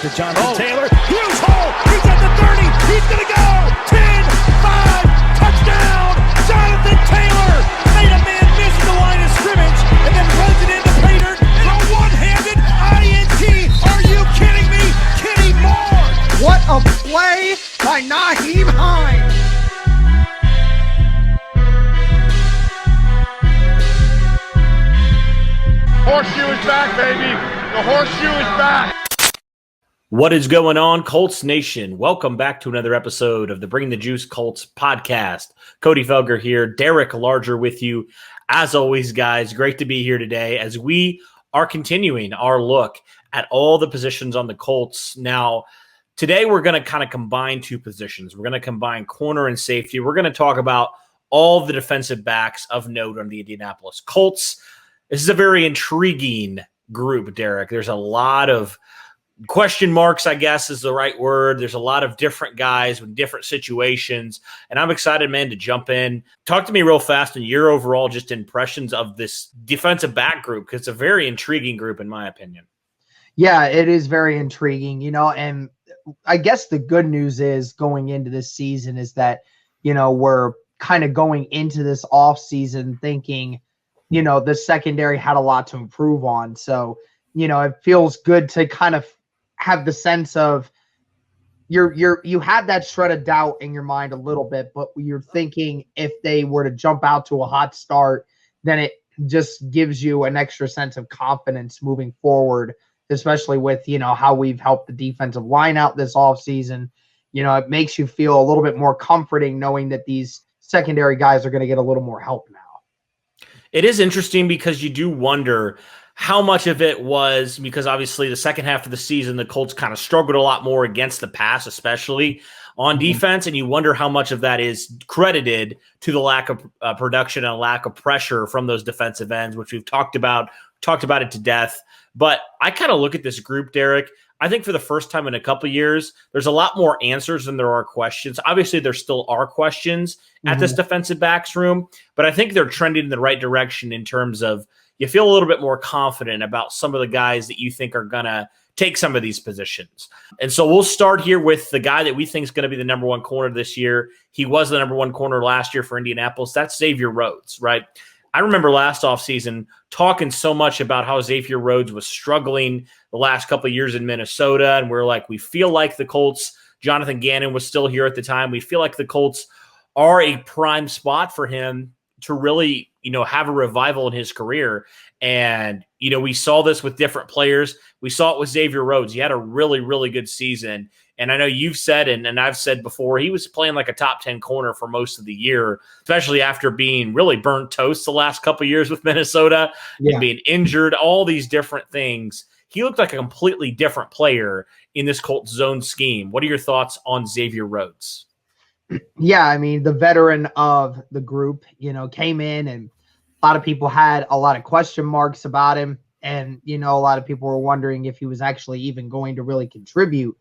to Jonathan Taylor. Huge hole. He's at the 30. He's going to go. 10, 5, touchdown. Jonathan Taylor made a man miss the line of scrimmage and then runs it into pay dirt in a one-handed INT. Are you kidding me? Kenny Moore. What a play by Nyheim Hines. Horseshoe is back, baby. The horseshoe is back. What is going on, Colts Nation? Welcome back to another episode of the Bring the Juice Colts podcast. Cody Felger here, Derek Larger with you. As always, guys, great to be here today as we are continuing our look at all the positions on the Colts. Now, today we're going to kind of combine two positions. We're going to combine corner and safety. We're going to talk about all the defensive backs of note on the Indianapolis Colts. This is a very intriguing group, Derek. There's a lot of question marks, I guess is the right word. There's a lot of different guys with different situations, and I'm excited, man, to jump in. Talk to me real fast on your overall just impressions of this defensive back group, because it's a very intriguing group in my opinion. Yeah, it is very intriguing, and I guess the good news is going into this season is that, we're kind of going into this offseason thinking, the secondary had a lot to improve on. So, it feels good to kind of have the sense of you have that shred of doubt in your mind a little bit, but you're thinking if they were to jump out to a hot start, then it just gives you an extra sense of confidence moving forward, especially with, how we've helped the defensive line out this offseason. It makes you feel a little bit more comforting knowing that these secondary guys are going to get a little more help now. It is interesting because you do wonder how much of it was because obviously the second half of the season, the Colts kind of struggled a lot more against the pass, especially on defense. And you wonder how much of that is credited to the lack of production and lack of pressure from those defensive ends, which we've talked about it to death. But I kind of look at this group, Derek. I think for the first time in a couple of years, there's a lot more answers than there are questions. Obviously, there still are questions at this defensive backs room, but I think they're trending in the right direction in terms of you feel a little bit more confident about some of the guys that you think are going to take some of these positions. And so we'll start here with the guy that we think is going to be the number one corner this year. He was the number one corner last year for Indianapolis. That's Xavier Rhodes, right? I remember last offseason talking so much about how Xavier Rhodes was struggling the last couple of years in Minnesota. And we're like, we feel like the Colts, Jonathan Gannon was still here at the time. We feel like the Colts are a prime spot for him to really, have a revival in his career. And, we saw this with different players. We saw it with Xavier Rhodes. He had a really, really good season. And I know you've said, and I've said before, he was playing like a top 10 corner for most of the year, especially after being really burnt toast the last couple of years with Minnesota and being injured, all these different things. He looked like a completely different player in this Colts zone scheme. What are your thoughts on Xavier Rhodes? Yeah, I mean, the veteran of the group, came in and a lot of people had a lot of question marks about him. And, a lot of people were wondering if he was actually even going to really contribute.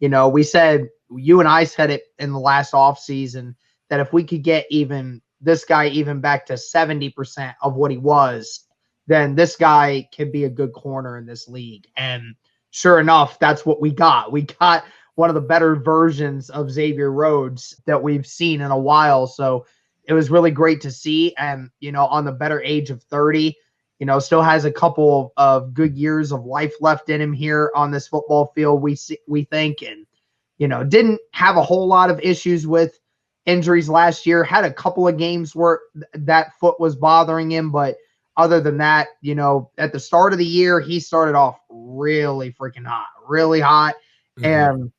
We said, you and I said it in the last offseason that if we could get this guy back to 70% of what he was, then this guy can be a good corner in this league. And sure enough, that's what we got. We got one of the better versions of Xavier Rhodes that we've seen in a while. So it was really great to see. And, on the better age of 30, still has a couple of good years of life left in him here on this football field, we think. And, didn't have a whole lot of issues with injuries last year. Had a couple of games where that foot was bothering him. But other than that, at the start of the year, he started off really freaking hot, really hot. Mm-hmm. And,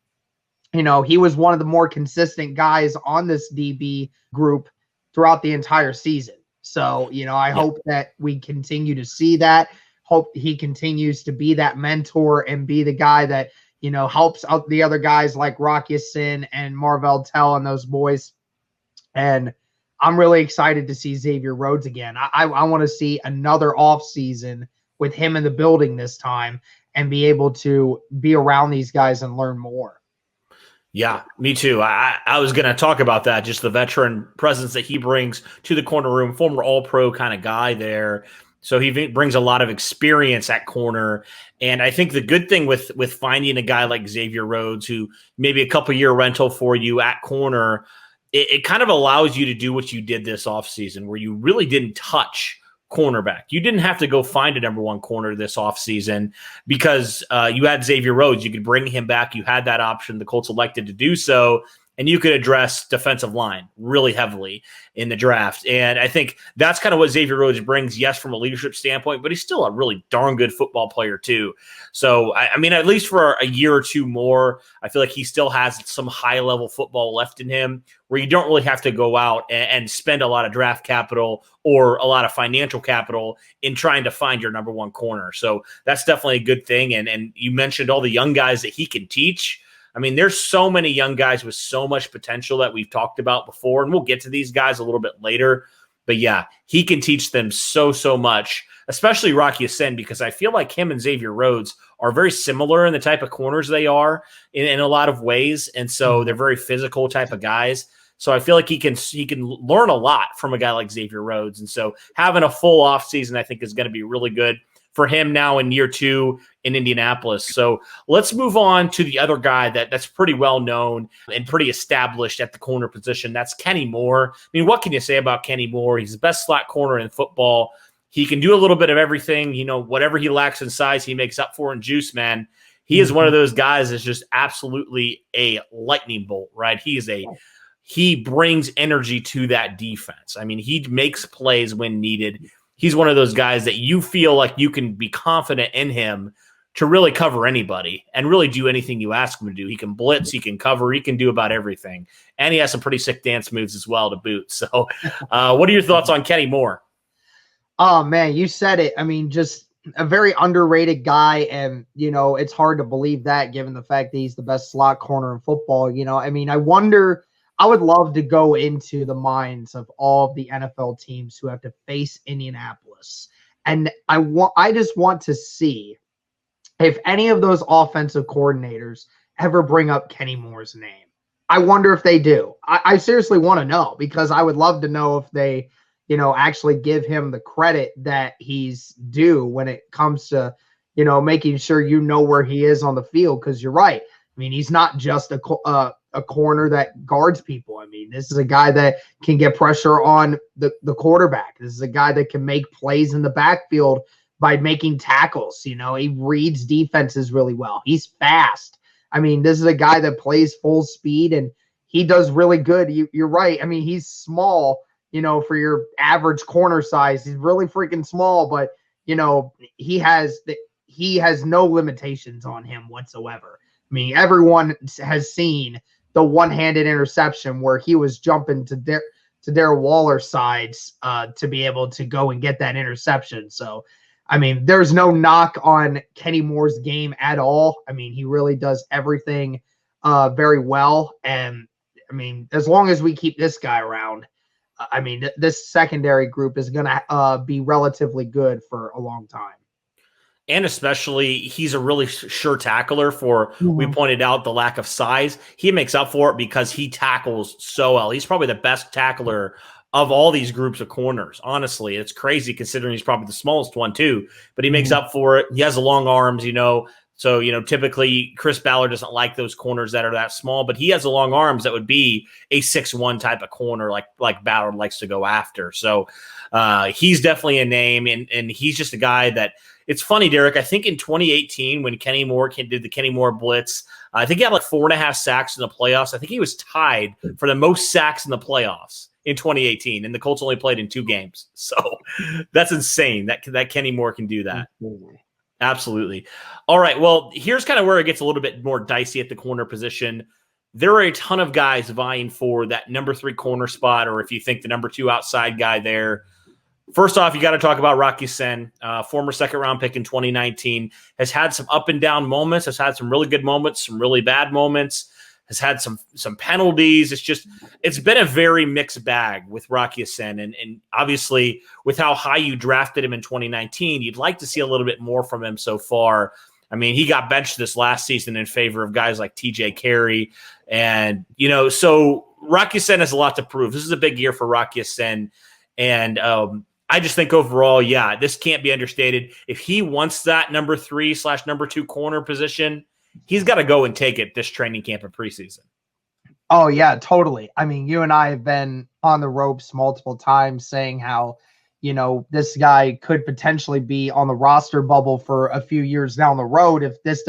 he was one of the more consistent guys on this DB group throughout the entire season. So, I hope that we continue to see that. Hope he continues to be that mentor and be the guy that, helps out the other guys like Rocky Sin and Marvell Tell and those boys. And I'm really excited to see Xavier Rhodes again. I want to see another offseason with him in the building this time and be able to be around these guys and learn more. Yeah, me too. I was going to talk about that, just the veteran presence that he brings to the corner room, former all-pro kind of guy there. So he brings a lot of experience at corner. And I think the good thing with finding a guy like Xavier Rhodes, who maybe a couple-year rental for you at corner, it kind of allows you to do what you did this offseason, where you really didn't touch cornerback. You didn't have to go find a number one corner this offseason because you had Xavier Rhodes. You could bring him back. You had that option. The Colts elected to do so. And you could address defensive line really heavily in the draft. And I think that's kind of what Xavier Rhodes brings, yes, from a leadership standpoint, but he's still a really darn good football player too. So, I mean, at least for a year or two more, I feel like he still has some high-level football left in him where you don't really have to go out and spend a lot of draft capital or a lot of financial capital in trying to find your number one corner. So that's definitely a good thing. And you mentioned all the young guys that he can teach. I mean, there's so many young guys with so much potential that we've talked about before, and we'll get to these guys a little bit later. But yeah, he can teach them so much, especially Rocky Ascend, because I feel like him and Xavier Rhodes are very similar in the type of corners they are in a lot of ways. And so they're very physical type of guys. So I feel like he can learn a lot from a guy like Xavier Rhodes. And so having a full offseason, I think, is going to be really good for him now in year 2 in Indianapolis. So let's move on to the other guy that's pretty well known and pretty established at the corner position. That's Kenny Moore. I mean, what can you say about Kenny Moore? He's the best slot corner in football. He can do a little bit of everything. You know, whatever he lacks in size, he makes up for in juice, man. He is one of those guys that's just absolutely a lightning bolt, right? He brings energy to that defense. I mean, he makes plays when needed. He's one of those guys that you feel like you can be confident in him to really cover anybody and really do anything you ask him to do. He can blitz, he can cover, he can do about everything. And he has some pretty sick dance moves as well to boot. So what are your thoughts on Kenny Moore? Oh, man, you said it. I mean, just a very underrated guy. And, you know, it's hard to believe that given the fact that he's the best slot corner in football. You know, I mean, I would love to go into the minds of all of the NFL teams who have to face Indianapolis. And I just want to see if any of those offensive coordinators ever bring up Kenny Moore's name. I wonder if they do. I seriously want to know, because I would love to know if they, you know, actually give him the credit that he's due when it comes to, you know, making sure you know where he is on the field. Because you're right. I mean, he's not just a corner that guards people. I mean, this is a guy that can get pressure on the quarterback. This is a guy that can make plays in the backfield by making tackles. You know, he reads defenses really well. He's fast. I mean, this is a guy that plays full speed, and he does really good. You're right. I mean, he's small, you know, for your average corner size. He's really freaking small, but, you know, he has no limitations on him whatsoever. I mean, everyone has seen the one-handed interception where he was jumping to Darren Waller's sides to be able to go and get that interception. So, I mean, there's no knock on Kenny Moore's game at all. I mean, he really does everything very well. And, I mean, as long as we keep this guy around, I mean, this secondary group is going to be relatively good for a long time. And especially, he's a really sure tackler for, we pointed out the lack of size. He makes up for it because he tackles so well. He's probably the best tackler of all these groups of corners. Honestly, it's crazy considering he's probably the smallest one too, but he makes up for it. He has the long arms, you know. So, you know, typically Chris Ballard doesn't like those corners that are that small, but he has the long arms that would be a 6'1" type of corner like Ballard likes to go after. So he's definitely a name, and he's just a guy that – it's funny, Derek. I think in 2018 when Kenny Moore did the Kenny Moore Blitz, I think he had like 4.5 sacks in the playoffs. I think he was tied for the most sacks in the playoffs in 2018, and the Colts only played in 2 games. So that's insane that Kenny Moore can do that. Absolutely. All right, well, here's kind of where it gets a little bit more dicey at the corner position. There are a ton of guys vying for that number 3 corner spot, or if you think the number 2 outside guy there. First off, you got to talk about Rocky Sen, former second-round pick in 2019, has had some up and down moments, has had some really good moments, some really bad moments, has had some penalties. It's been a very mixed bag with Rocky Sen. And obviously, with how high you drafted him in 2019, you'd like to see a little bit more from him so far. I mean, he got benched this last season in favor of guys like TJ Carrie. And, you know, so Rocky Sen has a lot to prove. This is a big year for Rocky Sen. And I just think overall, yeah, this can't be understated. If he wants that number 3/number 2 corner position, he's got to go and take it this training camp and preseason. Oh, yeah, totally. I mean, you and I have been on the ropes multiple times saying how, this guy could potentially be on the roster bubble for a few years down the road if this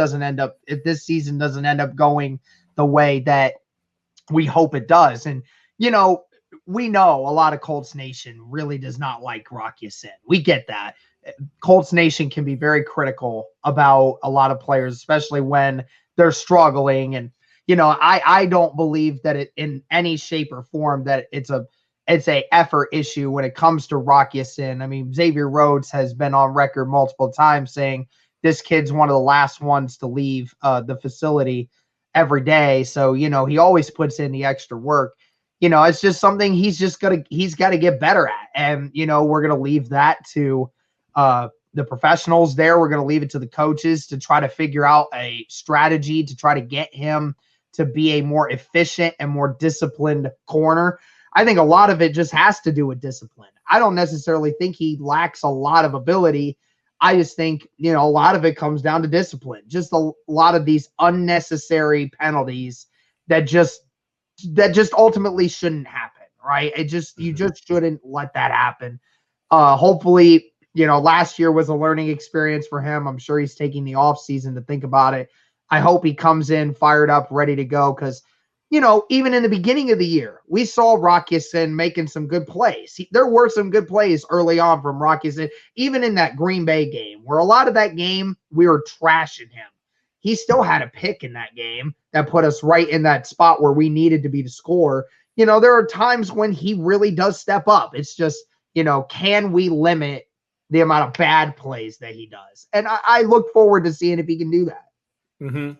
season doesn't end up going the way that we hope it does. And, we know a lot of Colts Nation really does not like Rock Ya-Sin. We get that. Colts Nation can be very critical about a lot of players, especially when they're struggling. And, I don't believe that it in any shape or form that it's a effort issue when it comes to Rock Ya-Sin. I mean, Xavier Rhodes has been on record multiple times saying this kid's one of the last ones to leave the facility every day. So, he always puts in the extra work. It's just something he's got to get better at. And, we're going to leave that to the professionals there. We're going to leave it to the coaches to try to figure out a strategy to try to get him to be a more efficient and more disciplined corner. I think a lot of it just has to do with discipline. I don't necessarily think he lacks a lot of ability. I just think, a lot of it comes down to discipline. Just a lot of these unnecessary penalties that just ultimately shouldn't happen, right? You just shouldn't let that happen. Hopefully, last year was a learning experience for him. I'm sure he's taking the off season to think about it. I hope he comes in fired up, ready to go. Cause even in the beginning of the year, we saw Rock Ya-Sin making some good plays. There were some good plays early on from Rock Ya-Sin, even in that Green Bay game where a lot of that game, we were trashing him. He still had a pick in that game that put us right in that spot where we needed to be to score. There are times when he really does step up. It's just, can we limit the amount of bad plays that he does? And I look forward to seeing if he can do that. Mm-hmm.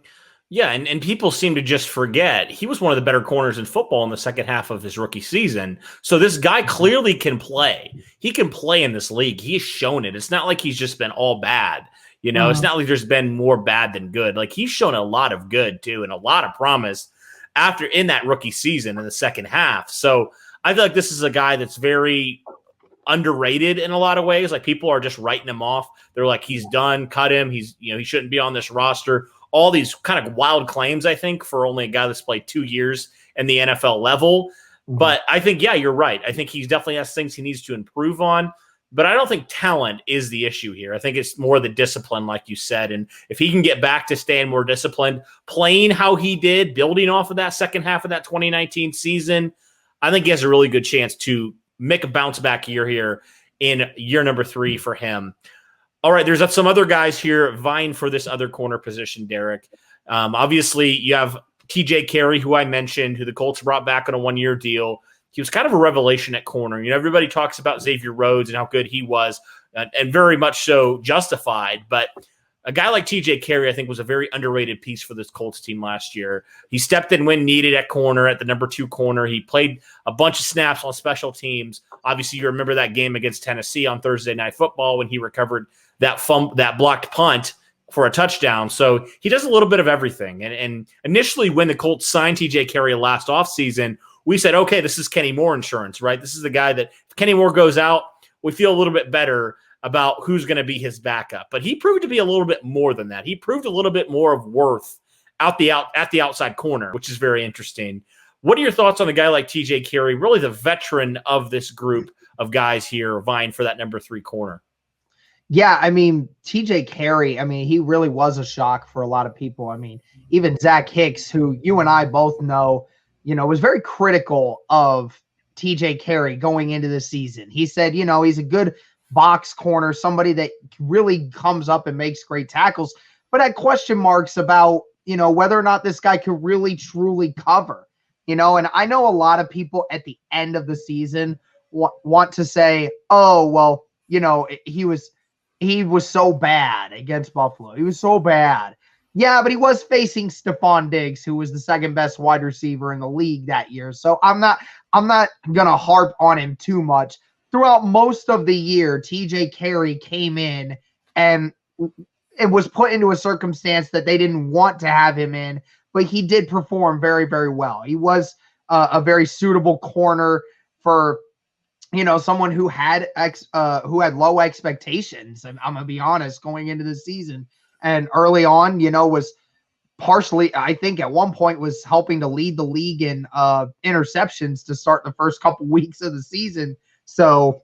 Yeah, and people seem to just forget he was one of the better corners in football in the second half of his rookie season. So this guy clearly can play. He can play in this league. He's shown it. It's not like he's just been all bad. It's not like there's been more bad than good. Like he's shown a lot of good too and a lot of promise in that rookie season in the second half. So I feel like this is a guy that's very underrated in a lot of ways. Like people are just writing him off. They're like, he's done, cut him. He shouldn't be on this roster. All these kind of wild claims, I think, for only a guy that's played 2 years in the NFL level. But I think, yeah, you're right. I think he definitely has things he needs to improve on. But I don't think talent is the issue here. I think it's more the discipline, like you said. And if he can get back to staying more disciplined, playing how he did, building off of that second half of that 2019 season, I think he has a really good chance to make a bounce back year here in year number 3 for him. All right, there's some other guys here vying for this other corner position, Derek. Obviously, you have TJ Carrie, who I mentioned, who the Colts brought back on a 1-year deal. He was kind of a revelation at corner. Everybody talks about Xavier Rhodes and how good he was, and very much so justified. But a guy like TJ Carrie, I think, was a very underrated piece for this Colts team last year. He stepped in when needed at corner, at the number 2 corner. He played a bunch of snaps on special teams. Obviously, you remember that game against Tennessee on Thursday Night Football when he recovered that blocked punt for a touchdown. So he does a little bit of everything. And initially, when the Colts signed TJ Carrie last offseason, we said, okay, this is Kenny Moore insurance, right? This is the guy that if Kenny Moore goes out, we feel a little bit better about who's going to be his backup. But he proved to be a little bit more than that. He proved a little bit more of worth at the outside corner, which is very interesting. What are your thoughts on a guy like TJ Carrie, really the veteran of this group of guys here vying for that number 3 corner? Yeah, I mean, TJ Carrie, he really was a shock for a lot of people. Even Zach Hicks, who you and I both know, was very critical of TJ Carrie going into the season. He said, he's a good box corner, somebody that really comes up and makes great tackles, but had question marks about, whether or not this guy could really truly cover, and I know a lot of people at the end of the season want to say, oh, well, he was so bad against Buffalo. He was so bad. Yeah, but he was facing Stephon Diggs, who was the second best wide receiver in the league that year. So I'm not going to harp on him too much. Throughout most of the year, TJ Carrie came in and it was put into a circumstance that they didn't want to have him in, but he did perform very, very well. He was a very suitable corner for, someone who had low expectations. I'm going to be honest, going into the season, and early on, was partially, I think at one point was helping to lead the league in interceptions to start the first couple weeks of the season. So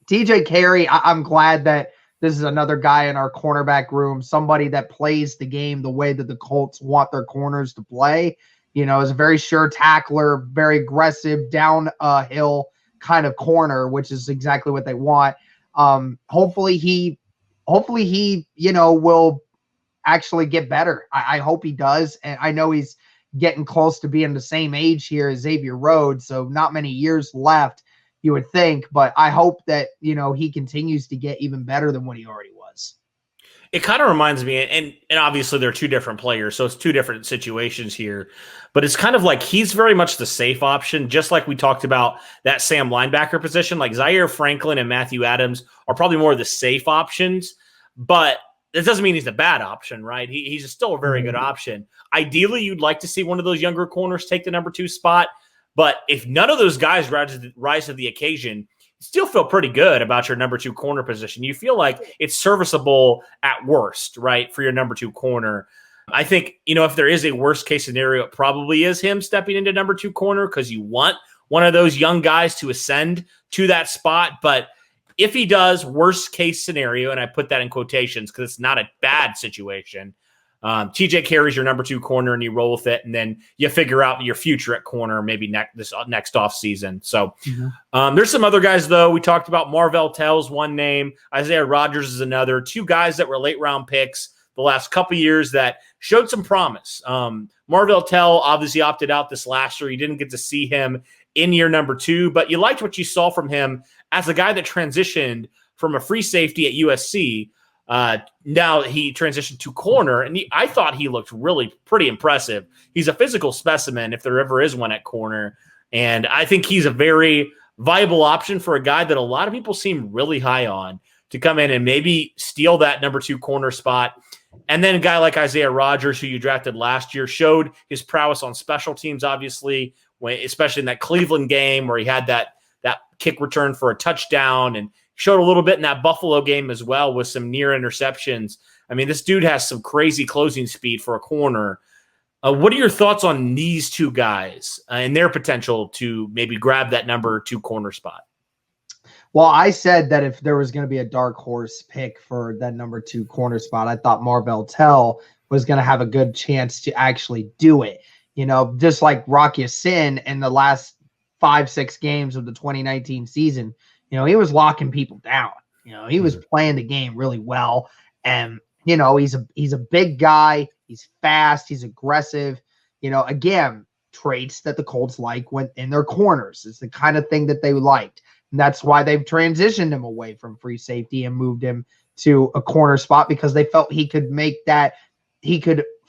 TJ Carrie, I'm glad that this is another guy in our cornerback room, somebody that plays the game the way that the Colts want their corners to play. Is a very sure tackler, very aggressive, downhill kind of corner, which is exactly what they want. Hopefully he, will actually get better. I hope he does. And I know he's getting close to being the same age here as Xavier Rhodes, so not many years left, you would think, but I hope that, he continues to get even better than what he already was. It kind of reminds me, and obviously they're two different players, so it's two different situations here, but it's kind of like he's very much the safe option, just like we talked about that Sam linebacker position. Like Zaire Franklin and Matthew Adams are probably more of the safe options, but it doesn't mean he's a bad option, right? He's still a very good option. Ideally, you'd like to see one of those younger corners take the number 2 spot, but if none of those guys rise to the occasion, still feel pretty good about your number 2 corner position. You feel like it's serviceable at worst, right, for your number 2 corner. I think, if there is a worst case scenario, it probably is him stepping into number 2 corner because you want one of those young guys to ascend to that spot. But if he does, worst case scenario, and I put that in quotations because it's not a bad situation, TJ Carrie's your number 2 corner and you roll with it, and then you figure out your future at corner maybe next off season. So there's some other guys, though. We talked about Marvell Tell's one name. Isaiah Rodgers is another. 2 guys that were late-round picks the last couple years that showed some promise. Marvell Tell obviously opted out this last year. You didn't get to see him in year number 2, but you liked what you saw from him as a guy that transitioned from a free safety at USC. Now he transitioned to corner, and I thought he looked really pretty impressive. He's a physical specimen if there ever is one at corner, and I think he's a very viable option for a guy that a lot of people seem really high on to come in and maybe steal that number 2 corner spot. And then a guy like Isaiah Rodgers, who you drafted last year, showed his prowess on special teams, obviously, especially in that Cleveland game where he had that kick return for a touchdown, and showed a little bit in that Buffalo game as well with some near interceptions. I mean, this dude has some crazy closing speed for a corner. What are your thoughts on these 2 guys and their potential to maybe grab that number 2 corner spot? Well, I said that if there was going to be a dark horse pick for that number 2 corner spot, I thought Marvell Tell was going to have a good chance to actually do it. Just like Rocky Sin in the last 5-6 games of the 2019 season, he was locking people down. He was playing the game really well. And, he's a big guy. He's fast. He's aggressive. Again, traits that the Colts like when in their corners. It's the kind of thing that they liked. And that's why they've transitioned him away from free safety and moved him to a corner spot, because they felt he could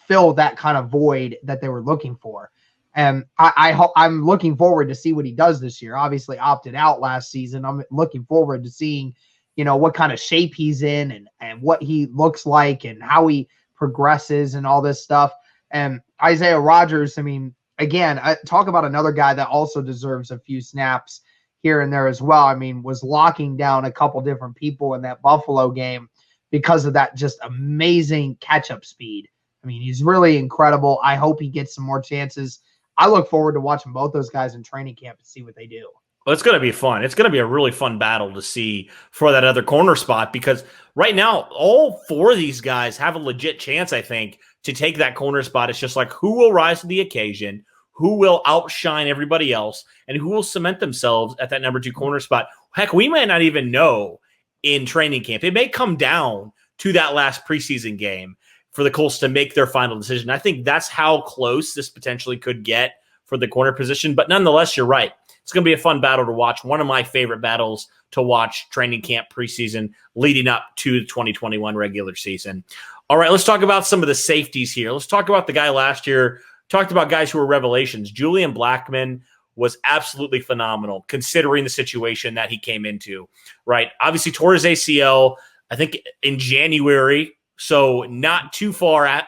fill that kind of void that they were looking for. And I'm looking forward to see what he does this year. Obviously opted out last season. I'm looking forward to seeing, what kind of shape he's in and what he looks like and how he progresses and all this stuff. And Isaiah Rodgers, I mean, again, talk about another guy that also deserves a few snaps here and there as well. I mean, was locking down a couple different people in that Buffalo game because of that just amazing catch-up speed. I mean, he's really incredible. I hope he gets some more chances. I look forward to watching both those guys in training camp and see what they do. Well, it's going to be fun. It's going to be a really fun battle to see for that other corner spot, because right now, all 4 of these guys have a legit chance, I think, to take that corner spot. It's just like who will rise to the occasion, who will outshine everybody else, and who will cement themselves at that number 2 corner spot. Heck, we might not even know in training camp. It may come down to that last preseason game for the Colts to make their final decision. I think that's how close this potentially could get for the corner position. But nonetheless, you're right. It's going to be a fun battle to watch. One of my favorite battles to watch training camp preseason leading up to the 2021 regular season. All right, let's talk about some of the safeties here. Let's talk about the guy last year. Talked about guys who were revelations. Julian Blackmon was absolutely phenomenal considering the situation that he came into, right? Obviously tore his ACL, I think in January, so not too far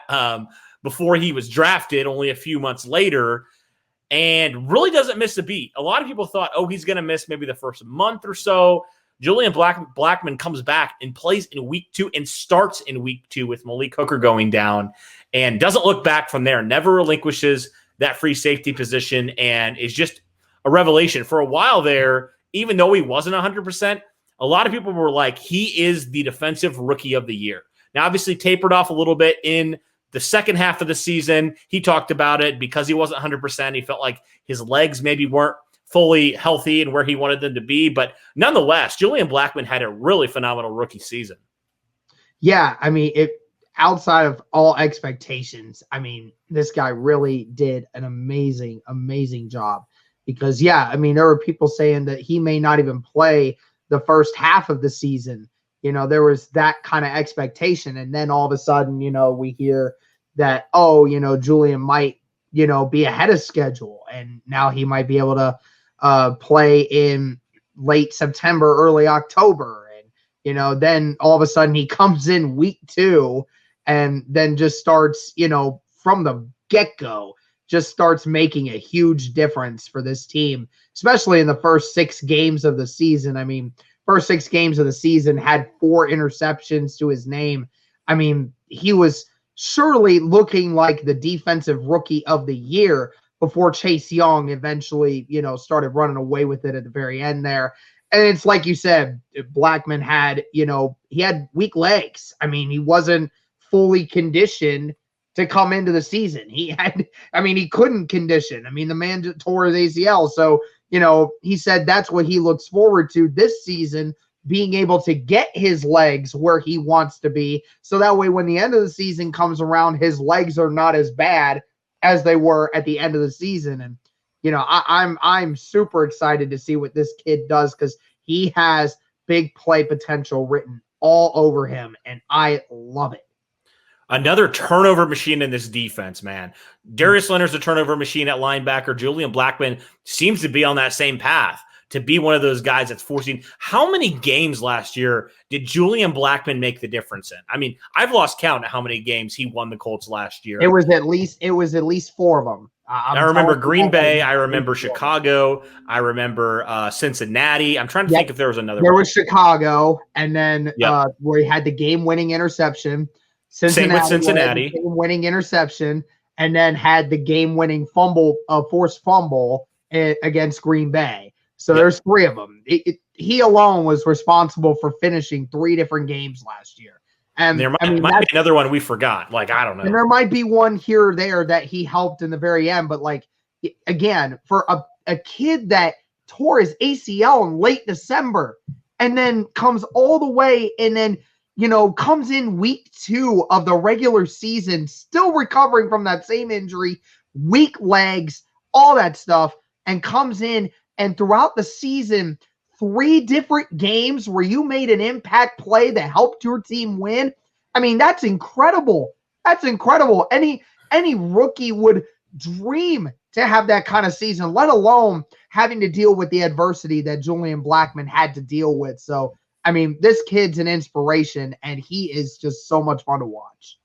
before he was drafted, only a few months later. and really doesn't miss a beat. A lot of people thought, oh, he's going to miss maybe the first month or so. Julian Blackmon comes back and plays in week 2 and starts in week 2 with Malik Hooker going down and doesn't look back from there, never relinquishes that free safety position, and is just a revelation. For a while there, even though he wasn't 100%, a lot of people were like, he is the defensive rookie of the year. Now, obviously tapered off a little bit in the second half of the season. He talked about it because he wasn't 100%. He felt like his legs maybe weren't fully healthy and where he wanted them to be. But nonetheless, Julian Blackmon had a really phenomenal rookie season. Yeah, I mean, outside of all expectations, I mean, this guy really did an amazing, amazing job. Because, yeah, I mean, there were people saying that he may not even play the first half of the season. You know, there was that kind of expectation. And then all of a sudden, you know, we hear that, oh, you know, Julian might, you know, be ahead of schedule. And now he might be able to play in late September, early October. And, you know, then all of a sudden he comes in week 2 and then just starts, you know, from the get-go, just starts making a huge difference for this team, especially in the first 6 games of the season. I mean, first 6 games of the season had 4 interceptions to his name. I mean, he was surely looking like the defensive rookie of the year before Chase Young eventually, you know, started running away with it at the very end there. And it's like you said, Blackmon had, you know, he had weak legs. I mean, he wasn't fully conditioned to come into the season. He couldn't condition. I mean, the man tore his ACL. So, you know, he said that's what he looks forward to this season, being able to get his legs where he wants to be. So that way, when the end of the season comes around, his legs are not as bad as they were at the end of the season. And, you know, I'm super excited to see what this kid does, because he has big play potential written all over him, and I love it. Another turnover machine in this defense, man. Darius Leonard's a turnover machine at linebacker. Julian Blackmon seems to be on that same path to be one of those guys that's forcing. How many games last year did Julian Blackmon make the difference in? I mean, I've lost count of how many games he won the Colts last year. It was at least 4 of them. I remember Green Bay. I remember Chicago. I remember Cincinnati. I'm trying to think if there was another one. There was Chicago, and then where he had the game-winning interception. Same with Cincinnati. Game-winning interception, and then had the game-winning forced fumble against Green Bay. So there's 3 of them. He alone was responsible for finishing 3 different games last year. And there might be another one we forgot. Like, I don't know. And there might be one here or there that he helped in the very end. But, like, again, for a kid that tore his ACL in late December and then comes all the way and then, you know, comes in week 2 of the regular season, still recovering from that same injury, weak legs, all that stuff, and comes in and throughout the season, 3 different games where you made an impact play that helped your team win. I mean, that's incredible. That's incredible. Any rookie would dream to have that kind of season, let alone having to deal with the adversity that Julian Blackmon had to deal with. So, I mean, this kid's an inspiration, and he is just so much fun to watch.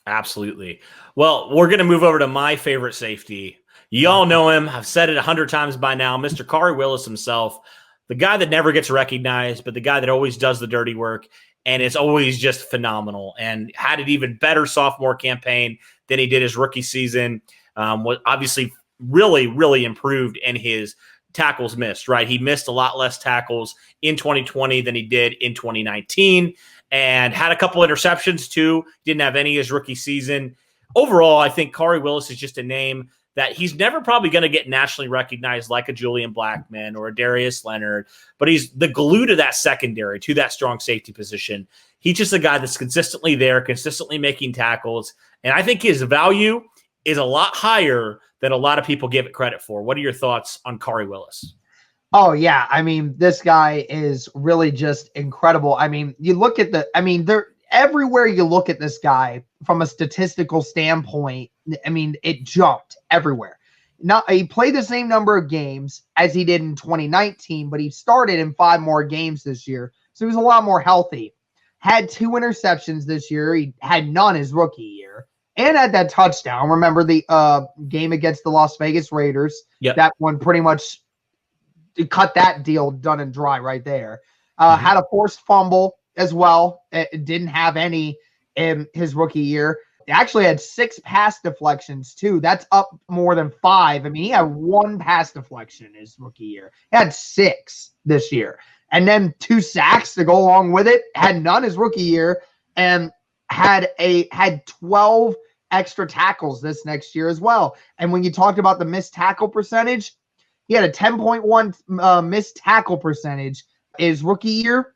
Absolutely. Well, we're going to move over to my favorite safety. You all know him. I've said it 100 times by now. Mr. Khari Willis himself, the guy that never gets recognized, but the guy that always does the dirty work, and it's always just phenomenal, and had an even better sophomore campaign than he did his rookie season. Was obviously really, really improved in his tackles missed, right? He missed a lot less tackles in 2020 than he did in 2019, and had a couple interceptions too. Didn't have any his rookie season. Overall, I think Khari Willis is just a name that he's never probably going to get nationally recognized like a Julian Blackmon or a Darius Leonard, but he's the glue to that secondary, to that strong safety position. He's just a guy that's consistently there, consistently making tackles, and I think his value is a lot higher than a lot of people give it credit for. What are your thoughts on Khari Willis? Oh, yeah. I mean, this guy is really just incredible. I mean, you look at everywhere you look at this guy from a statistical standpoint, I mean, it jumped everywhere. Now, he played the same number of games as he did in 2019, but he started in 5 more games this year. So he was a lot more healthy. Had 2 interceptions this year. He had none his rookie year. and had that touchdown. Remember the game against the Las Vegas Raiders? Yep. That one pretty much cut that deal done and dry right there. Had a forced fumble as well. It didn't have any in his rookie year. He actually had 6 pass deflections too. That's up more than 5. I mean, he had 1 pass deflection his rookie year. He had 6 this year. And then 2 sacks to go along with it. Had none his rookie year, and had 12 extra tackles this next year as well. And when you talked about the missed tackle percentage, he had a 10.1 missed tackle percentage his rookie year.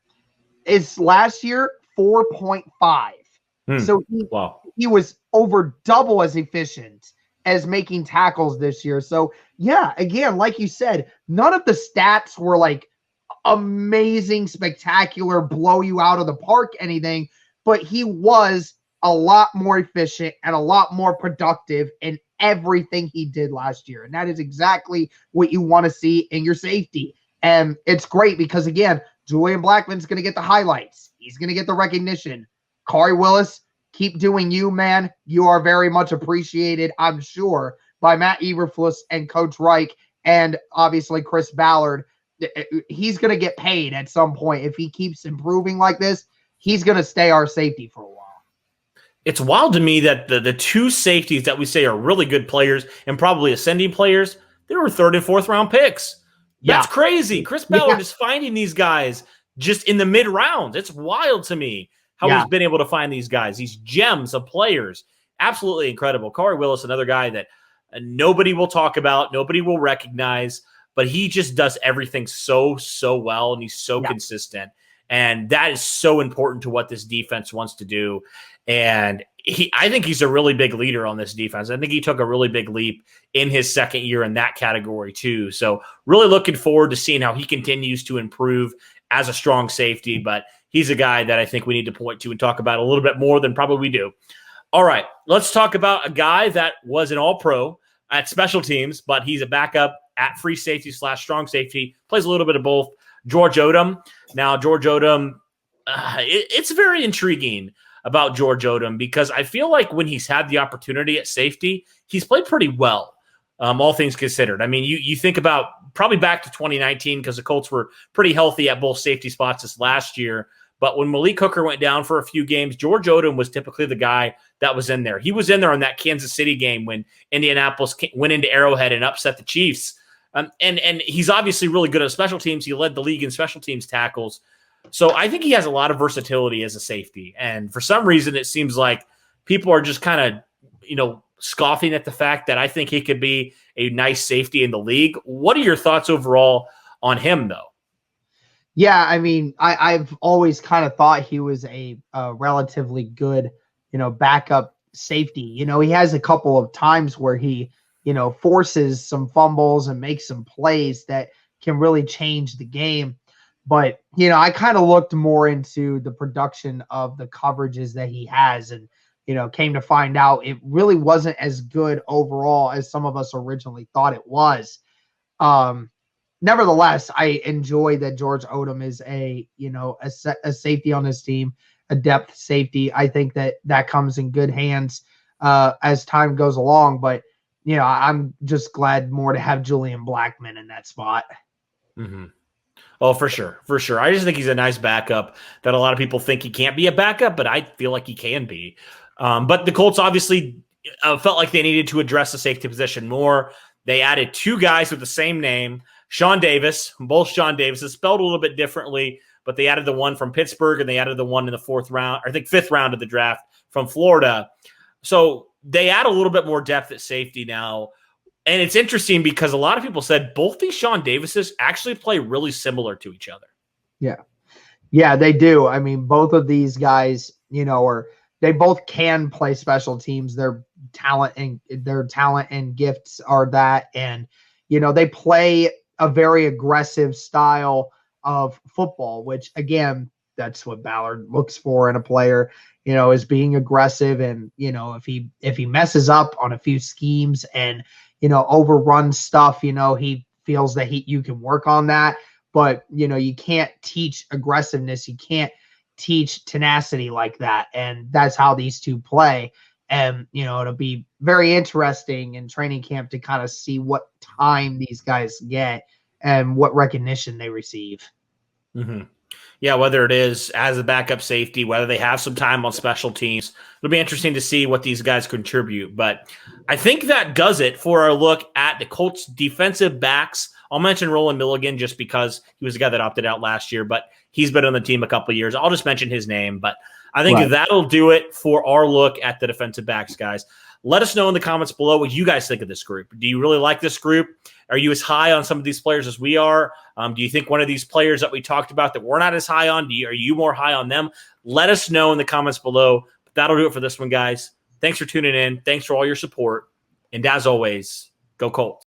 His last year, 4.5. So he was over double as efficient as making tackles this year. So yeah, again, like you said, none of the stats were like amazing, spectacular, blow you out of the park, anything, but he was a lot more efficient and a lot more productive in everything he did last year. And that is exactly what you want to see in your safety. And it's great because, again, Julian Blackmon's going to get the highlights. He's going to get the recognition. Khari Willis, keep doing you, man. You are very much appreciated, I'm sure, by Matt Eberflus and Coach Reich and obviously Chris Ballard. He's going to get paid at some point. If he keeps improving like this, he's going to stay our safety for a while. It's wild to me that the 2 safeties that we say are really good players and probably ascending players, they were 3rd and 4th round picks. That's crazy. Chris Ballard is finding these guys just in the mid rounds. It's wild to me how he's been able to find these guys, these gems of players. Absolutely incredible. Khari Willis, another guy that nobody will talk about, nobody will recognize, but he just does everything so well, and he's so consistent. And that is so important to what this defense wants to do. And I think he's a really big leader on this defense. I think he took a really big leap in his second year in that category too. So really looking forward to seeing how he continues to improve as a strong safety. But he's a guy that I think we need to point to and talk about a little bit more than probably we do. All right, let's talk about a guy that was an all-pro at special teams, but he's a backup at free safety / strong safety, plays a little bit of both. George Odum. Now, George Odum, it's very intriguing about George Odum because I feel like when he's had the opportunity at safety, he's played pretty well, all things considered. I mean, you think about probably back to 2019 because the Colts were pretty healthy at both safety spots this last year. But when Malik Hooker went down for a few games, George Odum was typically the guy that was in there. He was in there on that Kansas City game when Indianapolis went into Arrowhead and upset the Chiefs. And he's obviously really good at special teams. He led the league in special teams tackles. So I think he has a lot of versatility as a safety. And for some reason, it seems like people are just kind of, scoffing at the fact that I think he could be a nice safety in the league. What are your thoughts overall on him, though? Yeah, I mean, I've always kind of thought he was a relatively good, backup safety. He has a couple of times where he, forces some fumbles and makes some plays that can really change the game. But, I kind of looked more into the production of the coverages that he has and, came to find out it really wasn't as good overall as some of us originally thought it was. Nevertheless, I enjoy that George Odum is a safety on his team, a depth safety. I think that comes in good hands as time goes along. But, I'm just glad more to have Julian Blackmon in that spot. Mm-hmm. Oh, for sure. For sure. I just think he's a nice backup that a lot of people think he can't be a backup, but I feel like he can be. But the Colts obviously felt like they needed to address the safety position more. They added 2 guys with the same name, Shawn Davis, both Shawn Davises, spelled a little bit differently, but they added the one from Pittsburgh and they added the one in the 4th round, or I think 5th round of the draft from Florida. So they add a little bit more depth at safety now. And it's interesting because a lot of people said both these Shawn Davises actually play really similar to each other. Yeah, they do. I mean, both of these guys, they both can play special teams. Their talent and gifts are that. And, they play a very aggressive style of football, which again, that's what Ballard looks for in a player, is being aggressive. And, if he messes up on a few schemes and, overruns stuff, he feels that you can work on that. But, you can't teach aggressiveness. You can't teach tenacity like that. And that's how these 2 play. And, it'll be very interesting in training camp to kind of see what time these guys get and what recognition they receive. Mm-hmm. Yeah, whether it is as a backup safety, whether they have some time on special teams, it'll be interesting to see what these guys contribute. But I think that does it for our look at the Colts defensive backs. I'll mention Roland Milligan just because he was a guy that opted out last year, but he's been on the team a couple of years. I'll just mention his name, but I think that'll do it for our look at the defensive backs, guys. Let us know in the comments below what you guys think of this group. Do you really like this group? Are you as high on some of these players as we are? Do you think one of these players that we talked about that we're not as high on, are you more high on them? Let us know in the comments below. But that'll do it for this one, guys. Thanks for tuning in. Thanks for all your support. And as always, go Colts.